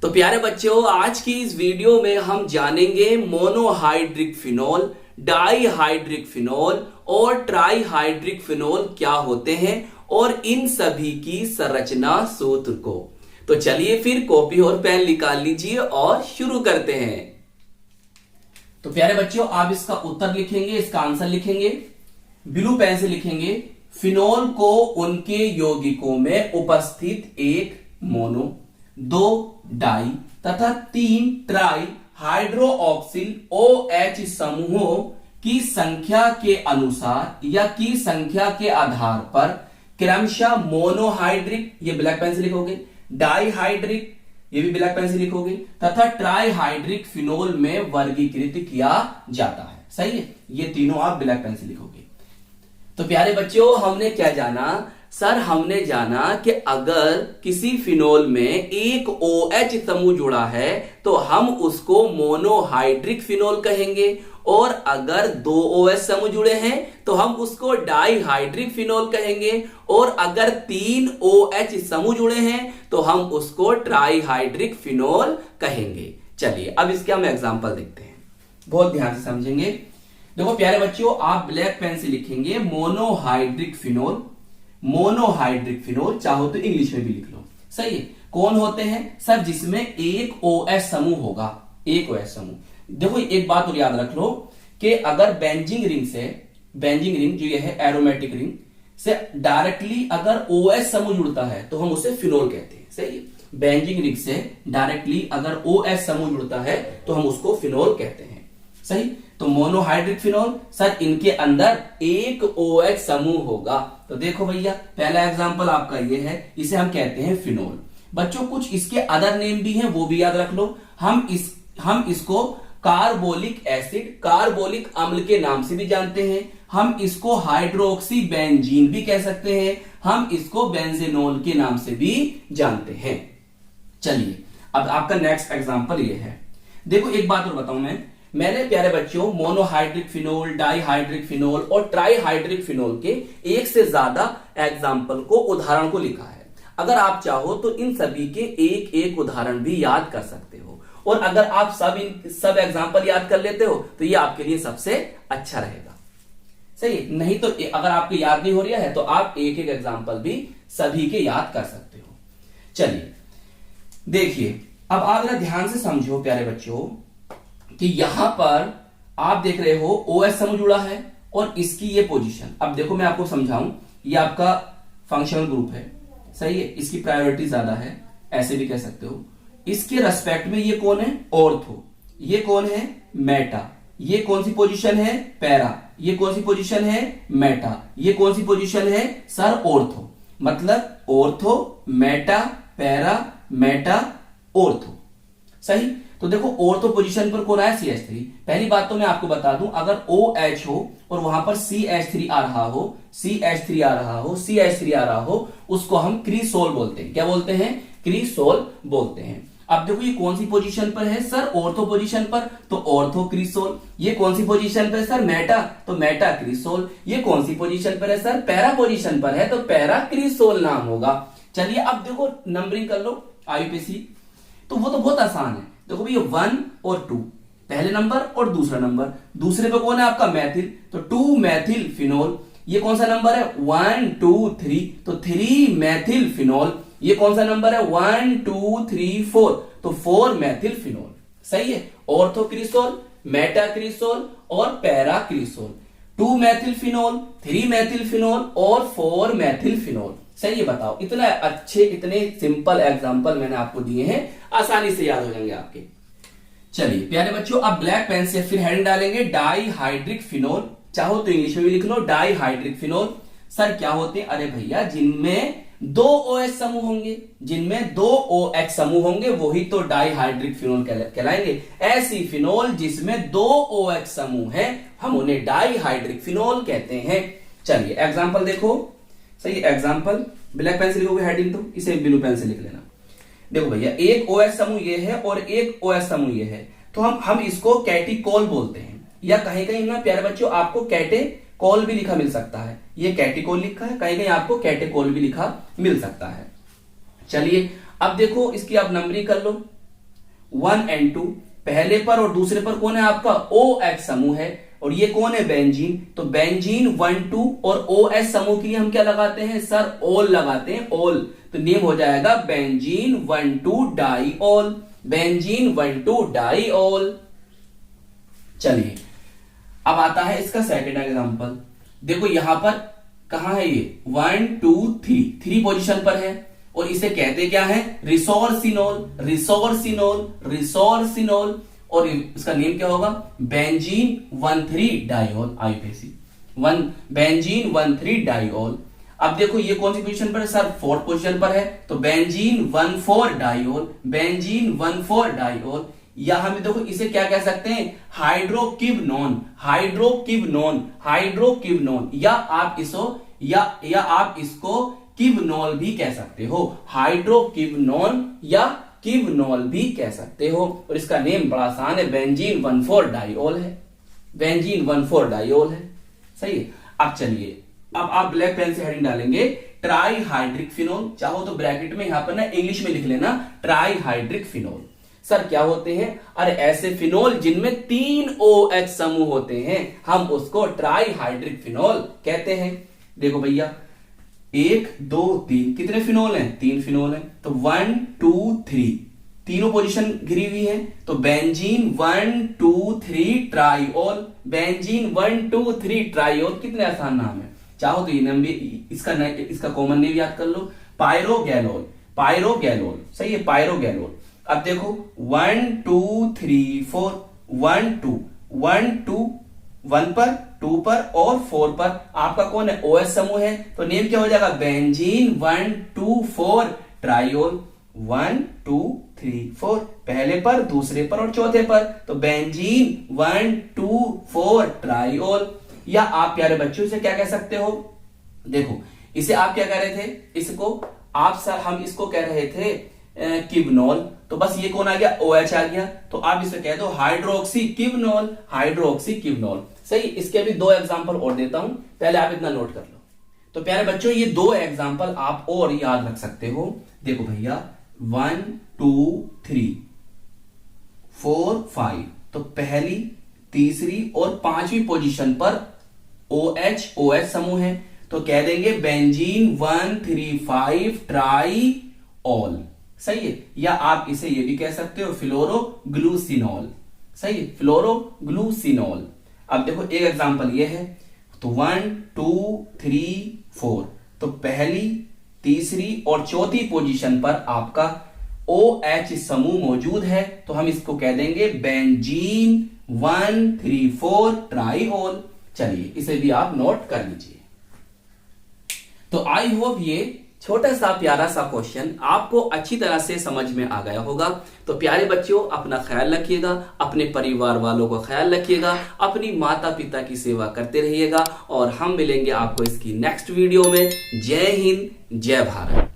तो प्यारे बच्चों, आज की इस वीडियो में हम जानेंगे मोनोहाइड्रिक फिनोल, डाईहाइड्रिक फिनोल और ट्राईहाइड्रिक फिनोल क्या होते हैं और इन सभी की संरचना सूत्र को। तो चलिए फिर कॉपी और पेन निकाल लीजिए और शुरू करते हैं। तो प्यारे बच्चों, आप इसका उत्तर लिखेंगे, इसका आंसर लिखेंगे, ब्लू पेन से लिखेंगे फिनोल को उनके यौगिकों में उपस्थित 1 मोनो, 2 डाई तथा 3 ट्राई हाइड्रोक्सिल OH समूहों की संख्या के अनुसार या की संख्या के आधार पर क्रमशः मोनोहाइड्रिक, ये ब्लैक पेन से लिखोगे, डाईहाइड्रिक, ये भी ब्लैक पेन से लिखोगे, तथा ट्राईहाइड्रिक फिनोल में वर्गीकृत किया जाता है। सही है, ये तीनों आप ब्लैक पेन से लिखोगे। तो प्यारे बच्चों, हमने क्या जाना सर? हमने जाना कि अगर किसी फिनोल में एक OH समूह जुड़ा है तो हम उसको मोनोहाइड्रिक फिनोल कहेंगे, और अगर 2 OH समूह जुड़े हैं तो हम उसको डाईहाइड्रिक फिनोल कहेंगे, और अगर 3 OH समूह जुड़े हैं तो हम उसको ट्राईहाइड्रिक फिनोल कहेंगे। चलिए अब इसके हम एग्जांपल देखते हैं, बहुत ध्यान से समझेंगे। देखो प्यारे बच्चों, आप ब्लैक पेन से लिखेंगे मोनोहाइड्रिक फिनोल। मोनोहाइड्रिक फिनोल चाहो तो इंग्लिश में भी लिख लो। सही है, कौन होते हैं सर? जिसमें एक OH समूह होगा, एक OH समूह। देखो एक बात और याद रख लो कि अगर बेंजीन रिंग से, बेंजीन रिंग जो ये है एरोमेटिक रिंग से डायरेक्टली अगर OH समूह जुड़ता है तो हम उसे फिनोल कहते हैं। सही है, बेंजीन रिंग से डायरेक्टली अगर OH समूह जुड़ता है तो हम उसको फिनोल कहते हैं। सही, तो मोनोहाइड्रिक फिनोल सर इनके अंदर एक OH समूह होगा। तो देखो भैया, पहला एग्जांपल आपका ये है, इसे हम कहते हैं फिनोल। बच्चों कुछ इसके अदर नेम भी हैं, वो भी याद रख लो। हम इसको कार्बोलिक एसिड, कार्बोलिक अम्ल के नाम से भी जानते हैं। हम इसको हाइड्रोक्सी बेंजीन भी कह सकते हैं। हम इसको बेंजेनोल के नाम से भी जानते हैं। चलिए अब आपका नेक्स्ट एग्जांपल ये है। देखो एक बात और बताऊं मैंने प्यारे बच्चों मोनोहाइड्रिक फिनोल, डाईहाइड्रिक फिनोल और ट्राईहाइड्रिक फिनोल के एक से ज्यादा एग्जाम्पल को, उदाहरण को लिखा है। अगर आप चाहो तो इन सभी के एक एक उदाहरण भी याद कर सकते हो, और अगर आप सब एग्जाम्पल याद कर लेते हो तो ये आपके लिए सबसे अच्छा रहेगा। सही, नहीं तो अगर आपको याद नहीं हो रहा है तो आप एक एक एग्जाम्पल भी सभी के याद कर सकते हो। चलिए देखिए, अब आप जरा ध्यान से समझो प्यारे बच्चों कि यहां पर आप देख रहे हो OH समूह जुड़ा है और इसकी ये पोजीशन। अब देखो मैं आपको समझाऊं, ये आपका फंक्शनल ग्रुप है। सही है, इसकी प्रायोरिटी ज्यादा है, ऐसे भी कह सकते हो। इसके रेस्पेक्ट में ये कौन है? ऑर्थो। ये कौन है? मेटा। ये कौन सी पोजीशन है? पैरा। ये कौन सी पोजीशन है? मेटा। ये कौन सी पोजीशन है सर? ऑर्थो। मतलब ortho, Meta, para, Meta, ortho. सही, तो देखो ऑर्थो पोजीशन पर कौन है? CH3। पहली बात तो मैं आपको बता दूं, अगर OH हो और वहां पर CH3 आ रहा हो, CH3 आ रहा हो, CH3 आ रहा हो, उसको हम क्रीसोल बोलते हैं। क्या बोलते हैं? क्रीसोल बोलते हैं। अब देखो ये कौन सी पोजीशन पर है सर? ऑर्थो पोजीशन पर, तो ऑर्थो क्रीसोल। ये कौन सी पोजीशन पर है सर? मेटा, तो मेटा क्रीसोल। ये कौन सी पोजीशन पर है सर? पैरा पोजीशन पर है, तो पैरा क्रीसोल नाम होगा। चलिए अब देखो नंबरिंग कर लो IUPAC, तो वो तो बहुत आसान है। देखो भैया 1 और 2, पहले नंबर और दूसरा नंबर। दूसरे पे कौन है आपका? मैथिल, तो 2 मैथिल फिनोल। ये कौन सा नंबर है? 1 2 3, तो 3 मैथिल फिनोल। ये कौन सा नंबर है? 1 2 3 4, तो 4 मैथिल फिनोल। सही है, ऑर्थो क्रीसोल, मेटा क्रीसोल और para cresol. 2 methyl phenol, 3 methyl phenol और 4 मैथिल फिनोल। सही है, बताओ इतना अच्छे, इतने सिंपल एग्जांपल मैंने आपको दिए हैं, आसानी से याद हो जाएंगे आपके। चलिए प्यारे बच्चों, अब ब्लैक पेन से फिर हेडिंग डालेंगे डाईहाइड्रिक फिनोल। चाहो तो इंग्लिश में भी लिख लो डाईहाइड्रिक फिनोल। सर क्या होते हैं? अरे भैया जिनमें 2 OH समूह होंगे, जिनमें 2 OH समूह होंगे वही तो डाईहाइड्रिक फिनोल कहलाएंगे। ऐसी फिनोल जिसमें 2 OH समूह है हम उन्हें डाईहाइड्रिक फिनोल कहते हैं। चलिए एग्जांपल देखो। सही, एग्जांपल ब्लैक पेन से लिखोगे हेडिंग, तो इसे ब्लू पेन से लिख लेना। देखो भैया एक OH समूह ये है और एक OH समूह ये है, तो हम इसको कैटिकोल बोलते हैं, या कहीं कहीं ना प्यारे बच्चों आपको कैटेकोल भी लिखा मिल सकता है। ये कैटिकोल लिखा है, कहीं कहीं आपको कैटेकोल भी लिखा मिल सकता है। चलिए अब देखो इसकी आप नंबरिंग कर लो। 1N2, पहले पर और दूसरे पर कौन है आपका OH समूह है, और ये कौन है बेंजीन, तो बेंजीन 1,2 और OH समूह के लिए हम क्या लगाते हैं सर, ओल लगाते हैं, ओल, तो नेम हो जाएगा बेंजीन 1,2 डाइऑल, बेंजीन 1,2 डाइऑल। चलिए अब आता है इसका सेकंड एग्जांपल। देखो यहां पर कहां है ये 1 2 3, 3 पोजीशन पर है, और इसे कहते क्या है रिसोर्सिनोल, रिसोर्सिनोल, रिसोर्सिनोल, और इसका नेम क्या होगा benzene 1,3 diol, IPC 1 benzene 1,3 diol. अब देखो ये कौन सी पोजीशन पर है सर, 4th पोजीशन पर है, तो बेंजीन 1,4 डाइऑल, बेंजीन 1,4 डाइऑल, या हम देखो इसे क्या कह सकते हैं हाइड्रोक्विनोन, हाइड्रोक्विनोन, हाइड्रोक्विनोन, या आप इसको क्विनोल भी कह सकते हो, हाइड्रोक्विनोन या क्विनोल भी कह सकते हो, और इसका नेम बड़ा आसान है बेंजीन 1,4 डाइऑल है, बेंजीन 1,4 डाइऑल है। सही है। अब चलिए अब आप ब्लैक पेन से हेडिंग डालेंगे ट्राई हाइड्रिक फिनोल, चाहो तो ब्रैकेट में यहां पर ना इंग्लिश में लिख लेना ट्राई हाइड्रिक फिनोल। सर क्या होते हैं, अरे ऐसे फिनोल जिनमें 3 OH समूह होते हैं हम उसको ट्राई हाइड्रिक फिनोल कहते हैं। देखो भैया 1 2 3 कितने फिनोल हैं, 3 फिनोल हैं, तो 1 2 3 तीनों पोजीशन घिरी हुई है, तो बेंजीन 1 2 3 ट्राइऑल, बेंजीन 1 2 3 ट्राइऑल, कितने आसान नाम है, चाहो तो ये नाम भी इसका कॉमन नेम याद कर लो, पायरोगैलोल, पायरोगैलोल, सही है पायरोगैलोल। अब देखो 1 2 3 4 1 2 1 2 1 पर 2 पर और 4 पर आपका कौन है OH समूह है, तो नेम क्या हो जाएगा बेंजीन 1 2 4 ट्राइऑल, 1 2 3 4 पहले पर दूसरे पर और चौथे पर, तो बेंजीन 1 2 4 ट्राइऑल। या आप प्यारे बच्चों से क्या कह सकते हो, देखो इसे आप क्या कह रहे थे, इसको आप सर हम इसको कह रहे थे क्विनोल, तो बस ये कौन आ गया OH आ गया, तो आप इसे कह दो हाइड्रोक्सी क्विनोल, हाइड्रोक्सी क्विनोल। सही। इसके भी 2 एग्जांपल और देता हूं, पहले आप इतना नोट कर लो। तो प्यारे बच्चों ये 2 एग्जांपल आप और याद रख सकते हो। देखो भैया 1 2 3 4 5, तो पहली तीसरी और 5वीं पोजीशन पर OH समूह है, तो कह देंगे बेंजीन 1,3,5 ट्राइऑल। सही है। या आप इसे ये भी कह सकते हो फ्लोरोग्लूसिनोल। सही है, फ्लोरोग्लूसिनोल। अब देखो एक एग्जांपल ये है, तो 1 2 3 4, तो पहली तीसरी और चौथी पोजीशन पर आपका OH समूह मौजूद है, तो हम इसको कह देंगे बेंजीन 1,3,4 ट्राइऑल। चलिए इसे भी आप नोट कर लीजिए। तो आई होप ये छोटा सा प्यारा सा क्वेश्चन आपको अच्छी तरह से समझ में आ गया होगा। तो प्यारे बच्चों अपना ख्याल रखिएगा, अपने परिवार वालों को ख्याल रखिएगा, अपनी माता पिता की सेवा करते रहिएगा, और हम मिलेंगे आपको इसकी नेक्स्ट वीडियो में। जय हिंद, जय भारत।